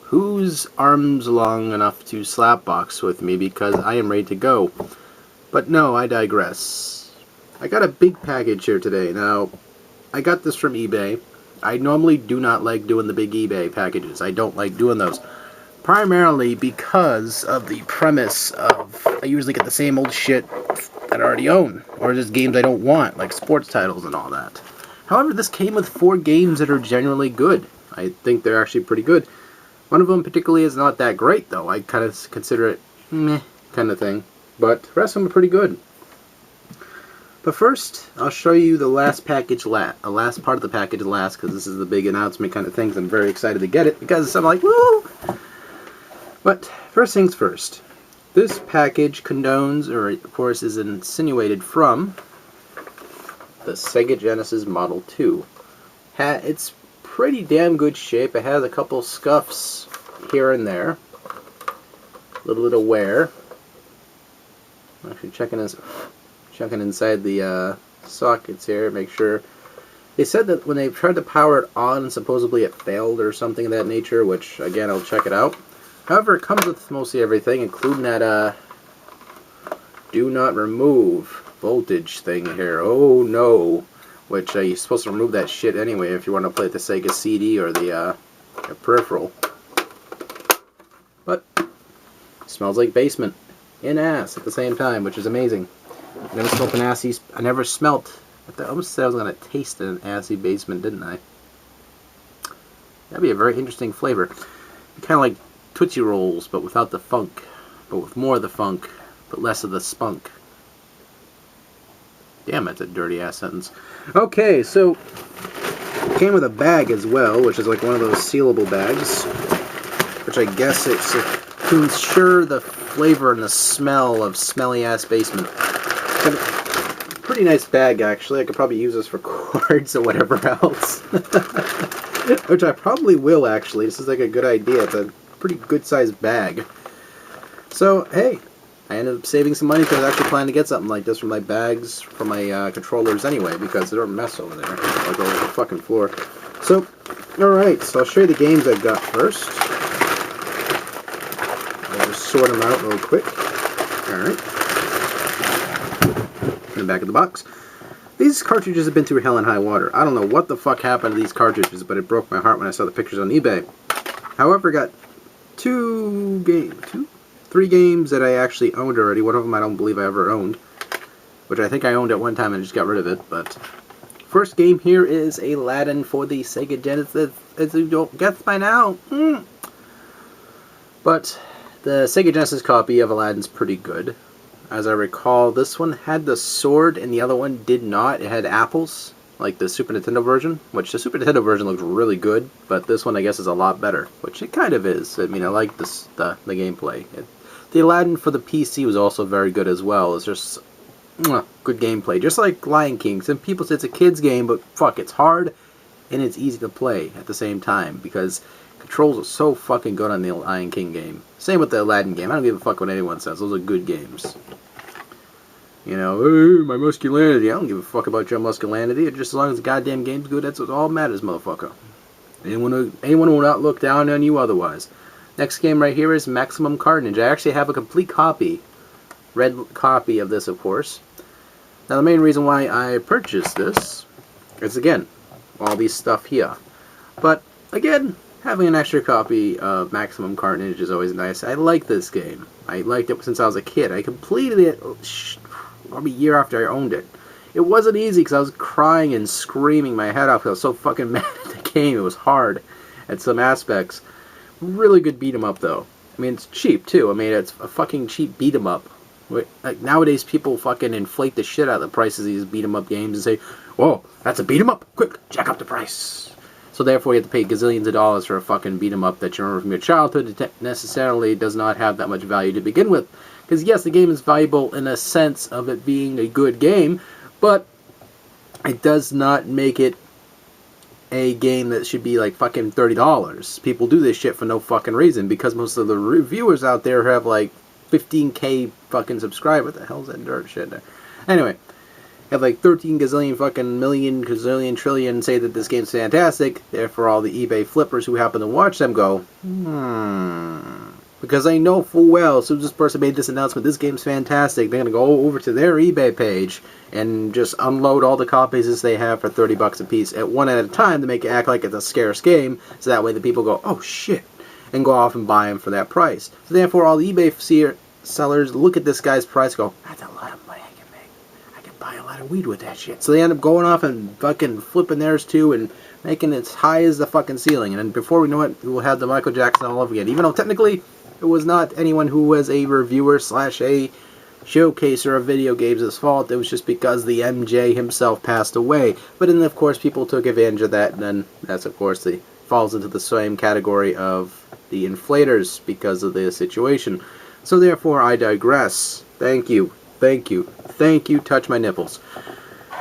whose arms long enough to slapbox with me because I am ready to go. But no, I digress. I got a big package here today. Now, I got this from eBay. I normally do not like doing the big eBay packages. I don't like doing those. Primarily because of the premise of I usually get the same old shit that I already own, or just games I don't want, like sports titles and all that. However, this came with 4 games that are genuinely good. I think they're actually pretty good. One of them particularly is not that great, though. I kind of consider it meh kind of thing. But the rest of them are pretty good. But first, I'll show you the last package last part of the package last, because this is the big announcement kind of things. I'm very excited to get it, because I'm like, woo! But first things first. This package condones, or of course is insinuated from, the Sega Genesis Model 2. It's pretty damn good shape. It has a couple scuffs here and there. A little bit of wear. Actually checking inside the sockets here, make sure. They said that when they tried to power it on, supposedly it failed or something of that nature, which, again, I'll check it out. However, it comes with mostly everything, including that do not remove voltage thing here. Oh no. Which you're supposed to remove that shit anyway if you want to play the Sega CD or the peripheral. But it smells like basement and ass at the same time, which is amazing. I never smelt an assy. I never smelt. I almost said I was gonna taste an assy basement, didn't I? That'd be a very interesting flavor. Kind of like Tootsie Rolls, but without the funk, but with more of the funk, but less of the spunk. Damn, that's a dirty-ass sentence. Okay, so it came with a bag as well, which is like one of those sealable bags, which I guess it's to ensure the flavor and the smell of smelly-ass basement. But pretty nice bag, actually. I could probably use this for cards or whatever else. Which I probably will, actually. This is like a good idea. It's a pretty good-sized bag. So, hey, I ended up saving some money because I was actually planning to get something like this for my bags, for my controllers anyway, because they're a mess over there. Like over the fucking floor. So, alright, so I'll show you the games I've got first. I'll just sort them out real quick. Alright. In the back of the box. These cartridges have been through hell and high water. I don't know what the fuck happened to these cartridges, but it broke my heart when I saw the pictures on eBay. However, I got 3 games that I actually owned already. One of them I don't believe I ever owned, which I think I owned at one time and just got rid of it. But first game here is Aladdin for the Sega Genesis, as you don't guess by now. But the Sega Genesis copy of Aladdin's pretty good. As I recall, this one had the sword and the other one did not. It had apples, like the Super Nintendo version, which the Super Nintendo version looks really good, but this one I guess is a lot better, which it kind of is. I mean, I like the gameplay. The Aladdin for the PC was also very good as well. It's just good gameplay, just like Lion King. Some people say it's a kid's game, but fuck, it's hard and it's easy to play at the same time because controls are so fucking good on the Lion King game. Same with the Aladdin game. I don't give a fuck what anyone says. Those are good games. You know, hey, my muscularity. I don't give a fuck about your muscularity. Just as long as the goddamn game's good, that's what all matters, motherfucker. Anyone will not look down on you otherwise. Next game right here is Maximum Carnage. I actually have a complete copy, red copy of this, of course. Now, the main reason why I purchased this is, again, all these stuff here. But, again, having an extra copy of Maximum Carnage is always nice. I like this game. I liked it since I was a kid. I completed it probably a year after I owned it. It wasn't easy because I was crying and screaming my head off because I was so fucking mad at the game. It was hard at some aspects. Really good beat 'em up though. I mean, it's cheap too. I mean, it's a fucking cheap beat 'em up. Like nowadays, people fucking inflate the shit out of the prices of these beat 'em up games and say, "Whoa, that's a beat 'em up! Quick, jack up the price." So therefore, you have to pay gazillions of dollars for a fucking beat 'em up that you remember from your childhood. It necessarily does not have that much value to begin with. Because yes, the game is valuable in a sense of it being a good game, but it does not make it a game that should be like fucking $30. People do this shit for no fucking reason because most of the reviewers out there have like 15k fucking subscribers. What the hell's that dirt shit there? Anyway, have like 13 gazillion fucking million gazillion trillion say that this game's fantastic. Therefore, all the eBay flippers who happen to watch them go, because they know full well, as soon as this person made this announcement, this game's fantastic, they're going to go over to their eBay page and just unload all the copies as they have for $30 a piece at one at a time to make it act like it's a scarce game, so that way the people go, oh shit, and go off and buy them for that price. So therefore, all the eBay sellers look at this guy's price and go, that's a lot of money I can make. I can buy a lot of weed with that shit. So they end up going off and fucking flipping theirs too and making it as high as the fucking ceiling. And then before we know it, we'll have the Michael Jackson all over again. Even though technically it was not anyone who was a reviewer slash a showcaser of video games' fault. It was just because the MJ himself passed away. But then, of course, people took advantage of that, and then that's, of course, falls into the same category of the inflators because of the situation. So therefore, I digress. Thank you. Thank you. Thank you. Touch my nipples.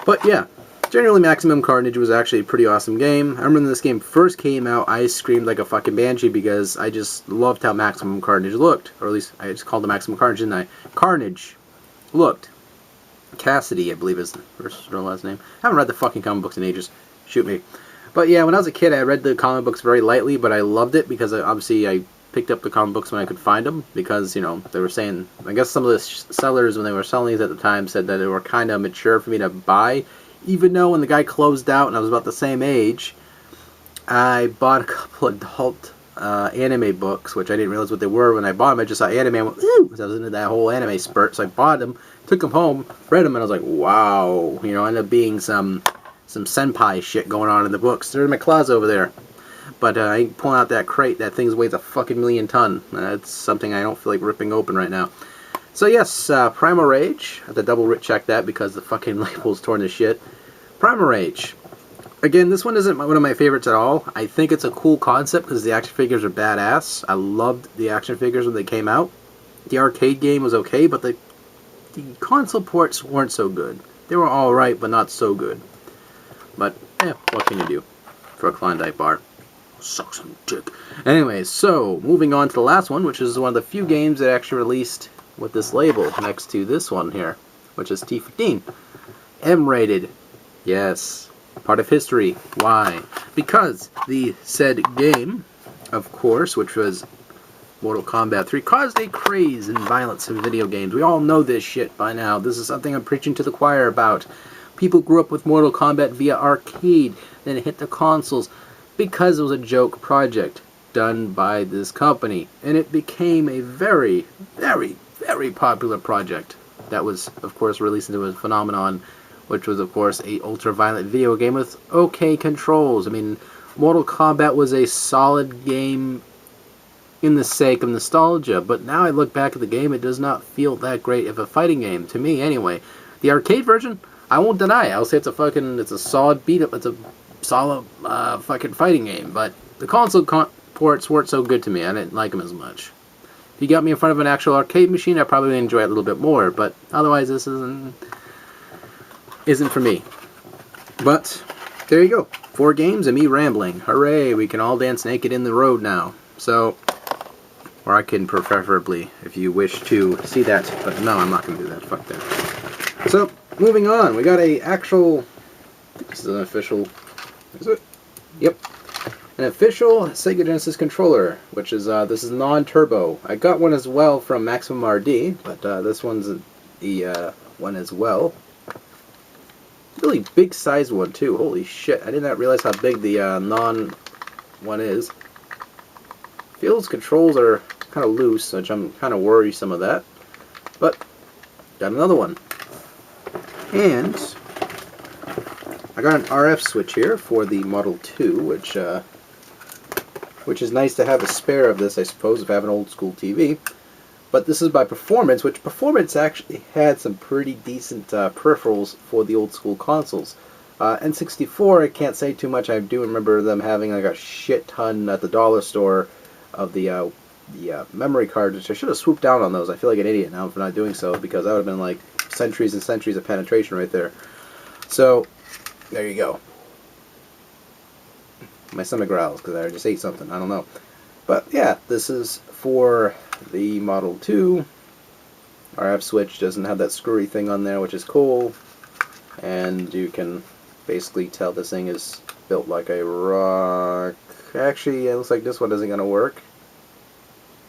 But yeah, generally Maximum Carnage was actually a pretty awesome game. I remember when this game first came out, I screamed like a fucking banshee because I just loved how Maximum Carnage looked. Or at least, I just called it Maximum Carnage, didn't I? Carnage looked. Cassidy, I believe is the first or last name. I haven't read the fucking comic books in ages. Shoot me. But yeah, when I was a kid, I read the comic books very lightly, but I loved it because obviously I picked up the comic books when I could find them because, you know, they were saying, I guess some of the sellers when they were selling these at the time said that they were kind of mature for me to buy, even though when the guy closed out and I was about the same age, I bought a couple adult anime books, which I didn't realize what they were when I bought them. I just saw anime and went, ooh, because I was into that whole anime spurt, so I bought them, took them home, read them, and I was like, wow, you know, ended up being some senpai shit going on in the books. They're in my closet over there. But I ain't pulling out that crate. That thing weighs a fucking million ton. That's something I don't feel like ripping open right now. So yes, Primal Rage. I have to double check that because the fucking label's torn to shit. Primal Rage. Again, this one isn't one of my favorites at all. I think it's a cool concept because the action figures are badass. I loved the action figures when they came out. The arcade game was okay, but the console ports weren't so good. They were alright, but not so good. But, what can you do for a Klondike bar? Suck some dick. Anyway, so, moving on to the last one, which is one of the few games that actually released with this label next to this one here, which is T15. M-rated. Yes. Part of history. Why? Because the said game, of course, which was Mortal Kombat 3, caused a craze in violence in video games. We all know this shit by now. This is something I'm preaching to the choir about. People grew up with Mortal Kombat via arcade, then it hit the consoles because it was a joke project done by this company. And it became a very, very, very popular project that was, of course, released into a phenomenon, which was, of course, a ultra-violent video game with okay controls. I mean, Mortal Kombat was a solid game in the sake of nostalgia, but now I look back at the game, it does not feel that great of a fighting game, to me anyway. The arcade version, I won't deny. I'll say it's a solid beat-up, it's a solid fucking fighting game, but the console ports weren't so good to me. I didn't like them as much. If you got me in front of an actual arcade machine, I'd probably enjoy it a little bit more, but otherwise this isn't for me. But there you go. 4 games and me rambling. Hooray, we can all dance naked in the road now. So, or I can preferably, if you wish to see that, but no, I'm not going to do that. Fuck that. So, moving on, we got a actual, this is an official, is it? Yep. An official Sega Genesis controller, which is, this is non-turbo. I got one as well from Maximum RD, but this one's the one as well. Really big sized one too. Holy shit! I did not realize how big the non one is. Feels controls are kind of loose, which I'm kind of worrisome of that. But got another one, and I got an RF switch here for the Model 2, which is nice to have a spare of this, I suppose, if I have an old school TV. But this is by Performance, which Performance actually had some pretty decent peripherals for the old school consoles. N64, I can't say too much. I do remember them having like a shit ton at the dollar store of the memory cards, which I should have swooped down on those. I feel like an idiot now for not doing so, because that would have been like centuries and centuries of penetration right there. So, there you go. My stomach growls because I just ate something. I don't know. But yeah, this is for the Model 2. RF switch doesn't have that screwy thing on there, which is cool. and you can basically tell this thing is built like a rock. Actually, it looks like this one isn't going to work.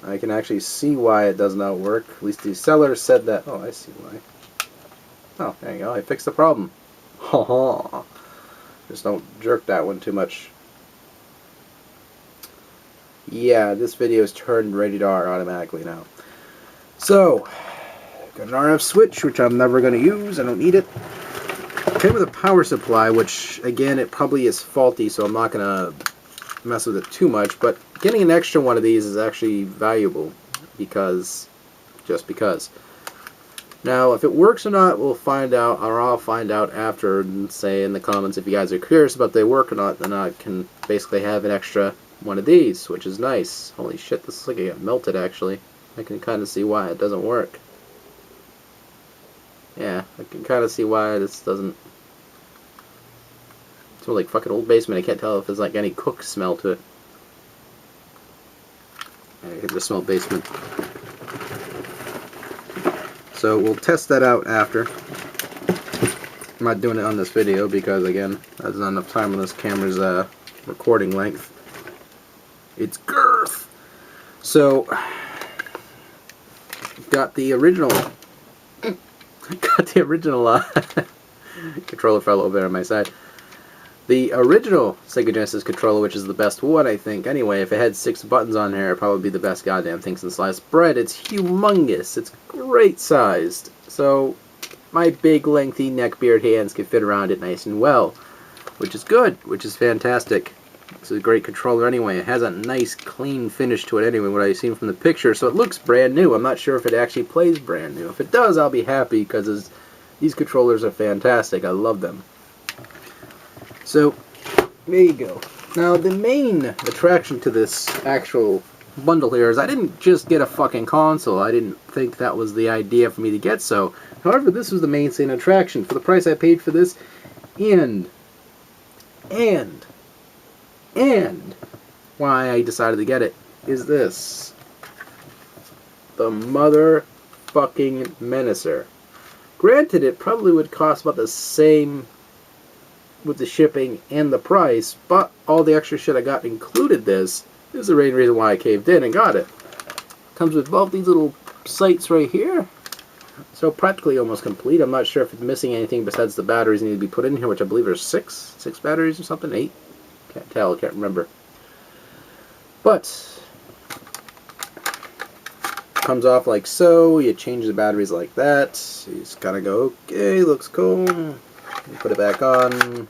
I can actually see why it does not work. At least the seller said that. Oh, I see why. Oh, there you go. I fixed the problem. Ha ha. Just don't jerk that one too much. Yeah, this video is turned rated R automatically now. So, got an RF switch, which I'm never going to use. I don't need it. Came with a power supply, which, again, it probably is faulty, so I'm not going to mess with it too much. But getting an extra one of these is actually valuable, just because. Now, if it works or not, we'll find out, or I'll find out after, and say in the comments if you guys are curious about if they work or not, then I can basically have an extra one of these, which is nice. Holy shit, this looks like it got melted, actually. I can kind of see why it doesn't work. Yeah, I can kind of see why this doesn't. It smells like fucking Old Basement. I can't tell if there's like any cook smell to it. I can just smell basement. So we'll test that out after. I'm not doing it on this video because, again, there's not enough time on this camera's recording length. It's girth. So, got the original. Controller fell over on my side. The original Sega Genesis controller, which is the best one, I think. Anyway, if it had 6 buttons on here, it'd probably be the best goddamn thing since sliced bread. It's humongous. It's great sized. So, my big, lengthy, neck-beard hands can fit around it nice and well. Which is good. Which is fantastic. It's a great controller anyway. It has a nice, clean finish to it anyway, what I've seen from the picture. So it looks brand new. I'm not sure if it actually plays brand new. If it does, I'll be happy because these controllers are fantastic. I love them. So, there you go. Now, the main attraction to this actual bundle here is I didn't just get a fucking console. I didn't think that was the idea for me to get so. However, this was the main attraction. For the price I paid for this, and why I decided to get it, is this. The motherfucking Menacer. Granted, it probably would cost about the same with the shipping and the price, but all the extra shit I got included this is the main reason why I caved in and got it. Comes with both these little sights right here, so practically almost complete. I'm not sure if it's missing anything besides the batteries need to be put in here, which I believe are six batteries or something, 8. Can't tell, can't remember. But comes off like so. You change the batteries like that. You just kind of go, okay, looks cool. You put it back on.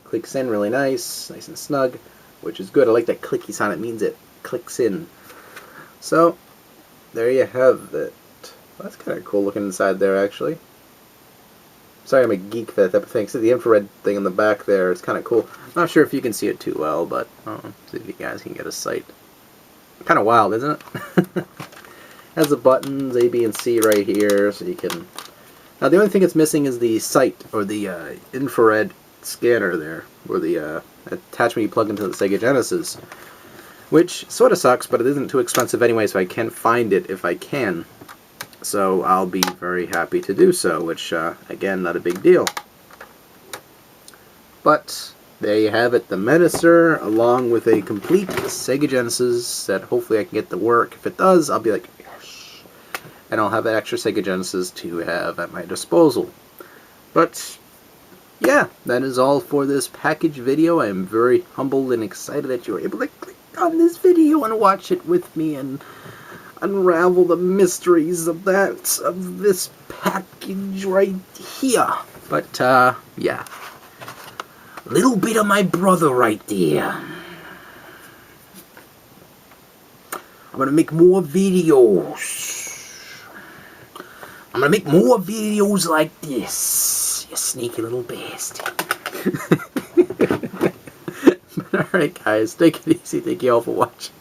Clicks in really nice and snug, which is good. I like that clicky sound. It means it clicks in. So there you have it. That's kind of cool looking inside there, actually. Sorry, I'm a geek for that type of thing. See the infrared thing in the back there. It's kind of cool. Not sure if you can see it too well, but see if you guys can get a sight. Kind of wild, isn't it? Has the buttons A, B, and C right here, so you can. Now the only thing it's missing is the sight or the infrared scanner there, or the attachment you plug into the Sega Genesis, which sort of sucks, but it isn't too expensive anyway, so I can find it if I can. So I'll be very happy to do so, which, again, not a big deal. But there you have it, the Menacer, along with a complete Sega Genesis that hopefully I can get to work. If it does, I'll be like, yes. And I'll have an extra Sega Genesis to have at my disposal. But yeah, that is all for this package video. I am very humbled and excited that you were able to click on this video and watch it with me and unravel the mysteries of this package right here. But yeah, little bit of my brother right there. I'm gonna make more videos. I'm gonna make more videos like this, you sneaky little bastard. But alright guys, take it easy. Thank you all for watching.